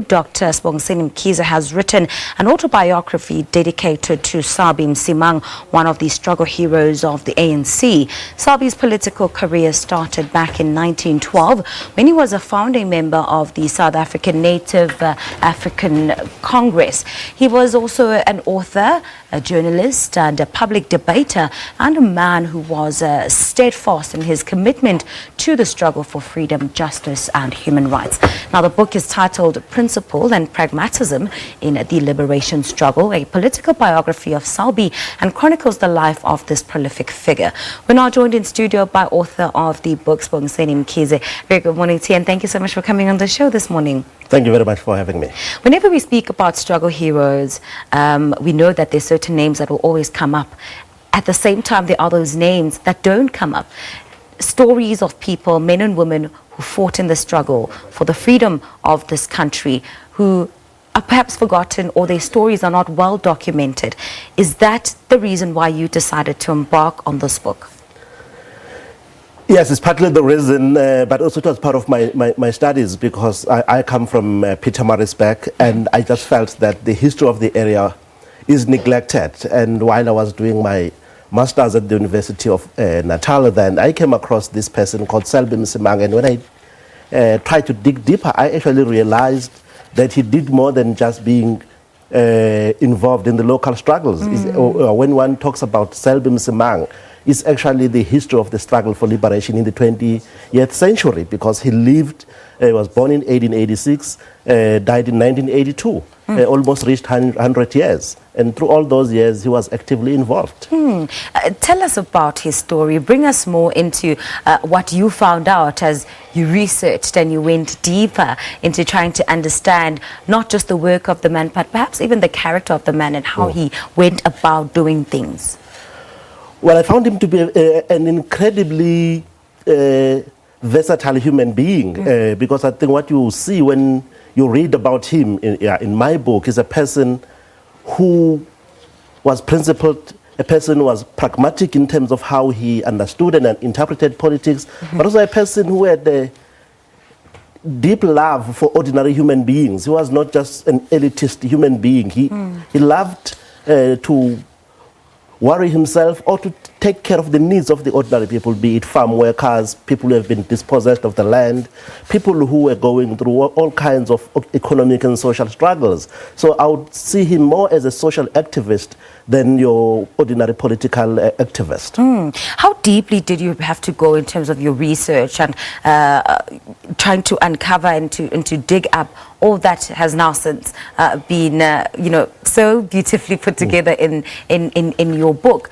Dr. Sibongiseni Mkhize has written an autobiography dedicated to Sabc, one of the struggle heroes of the ANC. Sabc's political career started back in 1912 when he was a founding member of the South African Native African Congress. He was also an author, a journalist and a public debater, and a man who was steadfast in his commitment to the struggle for freedom, justice and human rights. Now, the book is titled Principle and Pragmatism in the Liberation Struggle, a political biography of Sabc, and chronicles the life of this prolific figure. We're now joined in studio by author of the book, Sibongiseni Mkhize. Very good morning to you, and thank you so much for coming on the show this morning. Thank you very much for having me. Whenever we speak about struggle heroes, we know that there's certain names that will always come up. At the same time, there are those names that don't come up. Stories of people, men and women, who fought in the struggle for the freedom of this country, who are perhaps forgotten or their stories are not well documented. Is that the reason why you decided to embark on this book? Yes, it's partly the reason, but also it was part of my studies, because I come from Pietermaritzburg, and I just felt that the history of the area is neglected. And while I was doing my master's at the University of Natal, then I came across this person called Sabc, and when I tried to dig deeper, I actually realized that he did more than just being involved in the local struggles. When one talks about Sabc, it's actually the history of the struggle for liberation in the 20th century, because he was born in 1886, died in 1982, almost reached 100 years. And through all those years, he was actively involved. Tell us about his story. Bring us more into what you found out as you researched and you went deeper into trying to understand not just the work of the man, but perhaps even the character of the man and how he went about doing things. Well, I found him to be an incredibly versatile human being, because I think what you see when you read about him in my book is a person who was principled, a person who was pragmatic in terms of how he understood and interpreted politics, but also a person who had a deep love for ordinary human beings. He was not just an elitist human being. He loved to worry himself or to take care of the needs of the ordinary people, be it farm workers, people who have been dispossessed of the land, people who were going through all kinds of economic and social struggles. So I would see him more as a social activist than your ordinary political activist. How deeply did you have to go in terms of your research and trying to uncover and to dig up all that has now since been so beautifully put together in your book?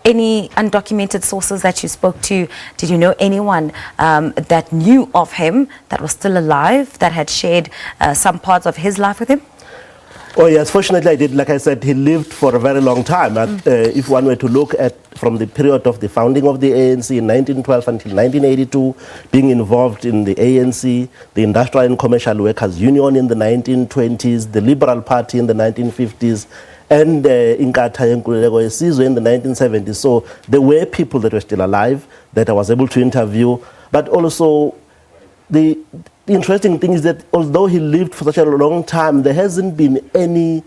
Any undocumented sources that you spoke to? Did you know anyone that knew of him, that was still alive, that had shared some parts of his life with him? Oh yes, fortunately I did. Like I said, he lived for a very long time. If one were to look at from the period of the founding of the ANC in 1912 until 1982, being involved in the ANC, the Industrial and Commercial Workers Union in the 1920s, the Liberal Party in the 1950s, and Inkatha Yenkululeko Yesizwe in the 1970s. So there were people that were still alive that I was able to interview. But also the interesting thing is that although he lived for such a long time, there hasn't been any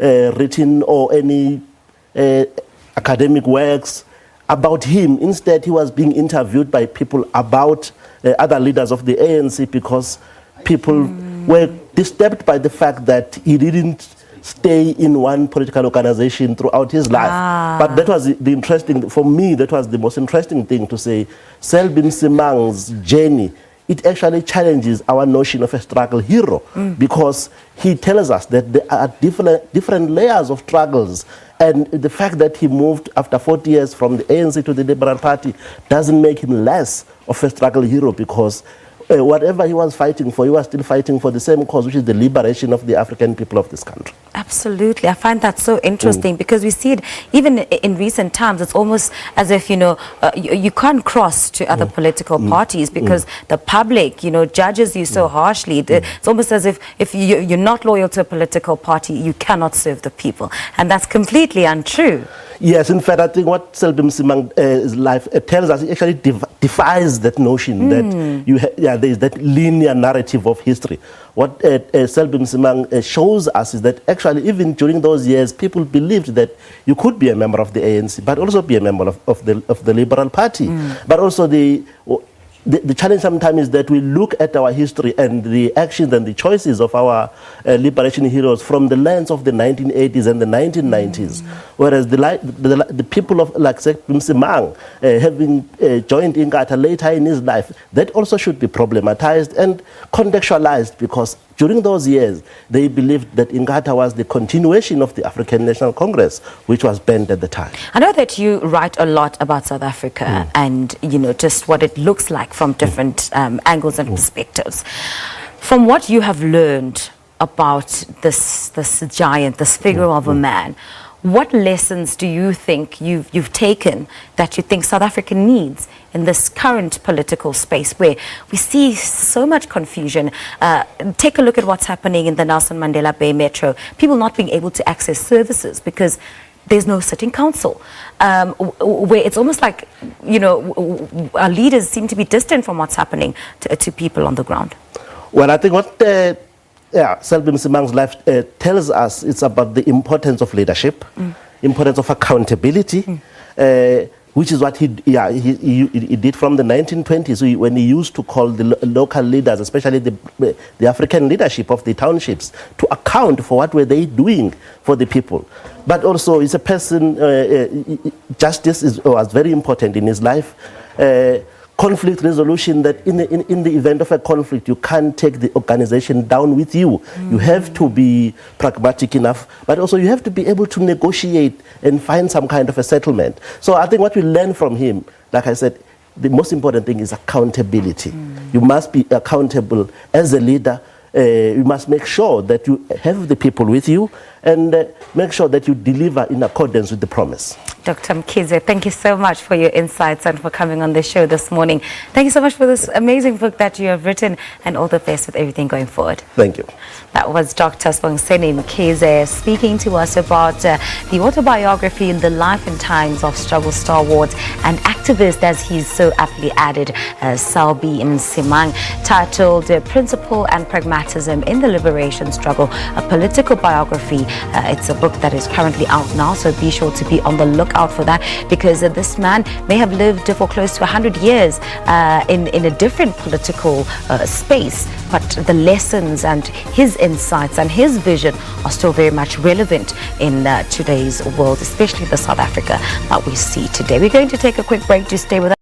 written or any academic works about him. Instead, he was being interviewed by people about other leaders of the ANC, because people were disturbed by the fact that he didn't stay in one political organization throughout his life. But that was the interesting, for me, that was the most interesting thing to say. Sabc's journey, it actually challenges our notion of a struggle hero, because he tells us that there are different layers of struggles, and the fact that he moved after 40 years from the ANC to the Liberal Party doesn't make him less of a struggle hero, because whatever he was fighting for, he was still fighting for the same cause, which is the liberation of the African people of this country. Absolutely. I find that so interesting because we see it even in recent times. It's almost as if, you can't cross to other political parties because the public, judges you so harshly. It's almost as if you're not loyal to a political party, you cannot serve the people. And that's completely untrue. Yes, in fact, I think what Sabc Mkhize's life tells us, it actually defies that notion that there is that linear narrative of history. What Sabc Mkhize shows us is that actually even during those years, people believed that you could be a member of the ANC, but also be a member of the Liberal Party. But also the challenge sometimes is that we look at our history and the actions and the choices of our liberation heroes from the lens of the 1980s and the 1990s, whereas the people of like Sabc Mkhize having joined Inkatha later in his life, that also should be problematized and contextualized, because during those years they believed that Inkatha was the continuation of the African National Congress, which was banned at the time. I know that you write a lot about South Africa and just what it looks like from different angles and perspectives. From what you have learned about this giant, this figure of a man, what lessons do you think you've taken that you think South Africa needs in this current political space where we see so much confusion? Take a look at what's happening in the Nelson Mandela Bay Metro. People not being able to access services because there's no sitting council, where it's almost like, our leaders seem to be distant from what's happening to people on the ground. Well, I think what Sabc Mkhize's life tells us, it's about the importance of leadership, importance of accountability, which is what he did from the 1920s when he used to call the local leaders, especially the African leadership of the townships, to account for what were they doing for the people. But also, he's a person, justice was very important in his life. Conflict resolution, that in the event of a conflict, you can't take the organization down with you. You have to be pragmatic enough, but also you have to be able to negotiate and find some kind of a settlement. So I think what we learn from him, like I said, the most important thing is accountability. You must be accountable as a leader. You must make sure that you have the people with you and make sure that you deliver in accordance with the promise. Dr. Mkhize, thank you so much for your insights and for coming on the show this morning. Thank you so much for this amazing book that you have written, and all the best with everything going forward. Thank you. That was Dr. Sibongiseni Mkhize speaking to us about the autobiography in the life and times of struggle stalwart and activist, as he's so aptly added, Sabc Mkhize, titled Principle and Pragmatism in the Liberation Struggle, a political biography. It's a book that is currently out now, so be sure to be on the lookout for that, because this man may have lived for close to 100 years in a different political space, but the lessons and his insights and his vision are still very much relevant in today's world, especially the South Africa that we see today. We're going to take a quick break to stay with us.